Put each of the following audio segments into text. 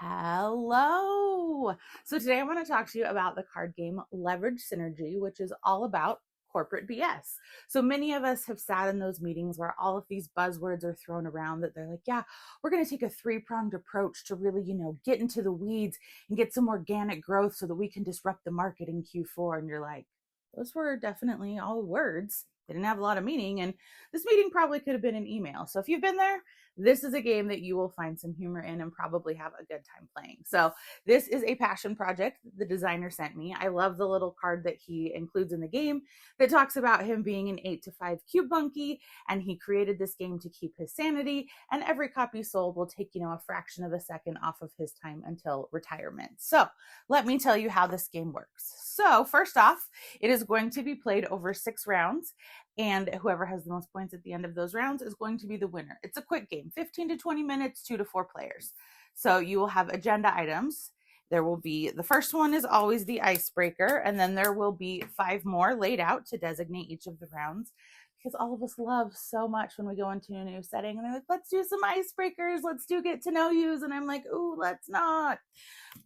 Hello. So today I want to talk to you about the card game Leverage Synergy, which is all about corporate BS. So many of us have sat in those meetings where all of these buzzwords are thrown around that they're like, yeah, we're going to take a three-pronged approach to really, get into the weeds and get some organic growth so that we can disrupt the market in Q4. And you're like, those were definitely all words. They didn't have a lot of meaning. And this meeting probably could have been an email. So if you've been there, this is a game that you will find some humor in and probably have a good time playing. So this is a passion project the designer sent me. I love the little card that he includes in the game that talks about him being an 8 to 5 cube bunkie, and he created this game to keep his sanity, and every copy sold will take, a fraction of a second off of his time until retirement. So let me tell you how this game works. So first off, it is going to be played over 6 rounds, and whoever has the most points at the end of those rounds is going to be the winner. It's a quick game, 15 to 20 minutes, 2 to 4 players. So you will have agenda items. There will be, the first one is always the icebreaker, and then there will be 5 more laid out to designate each of the rounds, because all of us love so much when we go into a new setting and they're like, let's do some icebreakers, let's do get to know yous. And I'm like, ooh, let's not.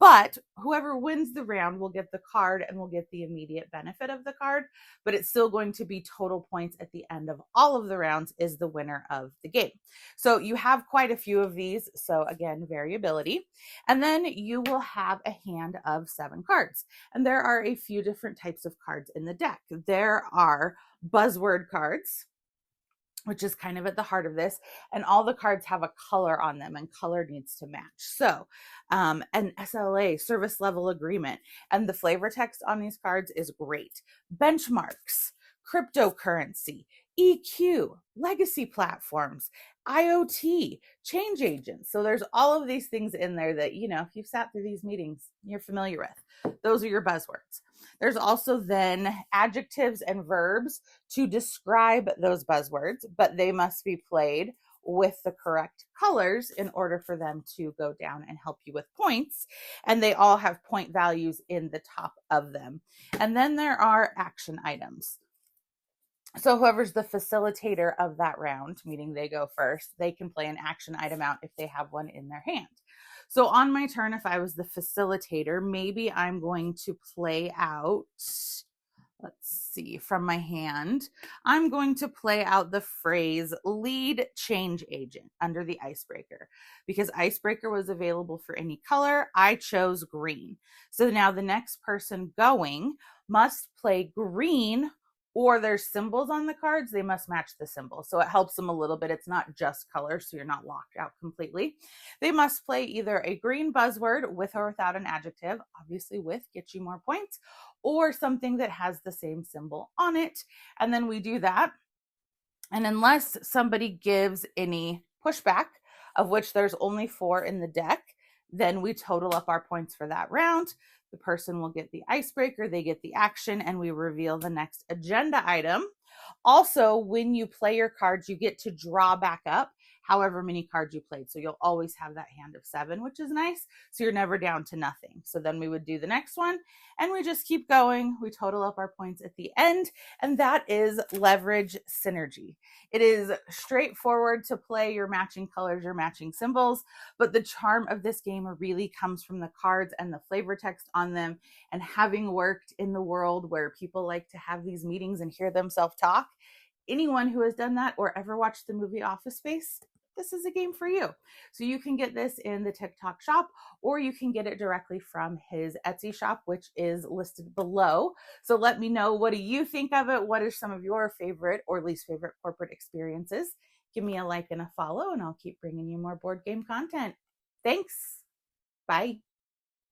But whoever wins the round will get the card and will get the immediate benefit of the card, but it's still going to be total points at the end of all of the rounds is the winner of the game. So you have quite a few of these. So again, variability. And then you will have a hand of 7 cards. And there are a few different types of cards in the deck. There are buzzword cards, which is kind of at the heart of this. And all the cards have a color on them, and color needs to match. So an SLA, service level agreement, and the flavor text on these cards is great. Benchmarks, cryptocurrency, EQ, legacy platforms, IoT, change agents. So there's all of these things in there that, if you've sat through these meetings, you're familiar with. Those are your buzzwords. There's also then adjectives and verbs to describe those buzzwords, but they must be played with the correct colors in order for them to go down and help you with points. And they all have point values in the top of them. And then there are action items. So whoever's the facilitator of that round, meaning they go first, they can play an action item out if they have one in their hand. So on my turn, if I was the facilitator, maybe I'm going to play out, let's see, from my hand, I'm going to play out the phrase lead change agent under the icebreaker, because icebreaker was available for any color. I chose green. So now the next person going must play green, or there's symbols on the cards, they must match the symbol. So it helps them a little bit. It's not just color, so you're not locked out completely. They must play either a green buzzword with or without an adjective, obviously with gets you more points, or something that has the same symbol on it. And then we do that. And unless somebody gives any pushback, of which there's only 4 in the deck, then we total up our points for that round. The person will get the icebreaker, they get the action, and we reveal the next agenda item. Also, when you play your cards, you get to draw back up however many cards you played. So you'll always have that hand of 7, which is nice. So you're never down to nothing. So then we would do the next one, and we just keep going. We total up our points at the end, and that is Leverage Synergy. It is straightforward to play. Your matching colors, your matching symbols, but the charm of this game really comes from the cards and the flavor text on them. And having worked in the world where people like to have these meetings and hear themselves talk, anyone who has done that or ever watched the movie Office Space, this is a game for you. So you can get this in the TikTok shop, or you can get it directly from his Etsy shop, which is listed below. So let me know, what do you think of it? What are some of your favorite or least favorite corporate experiences? Give me a like and a follow, and I'll keep bringing you more board game content. Thanks. Bye.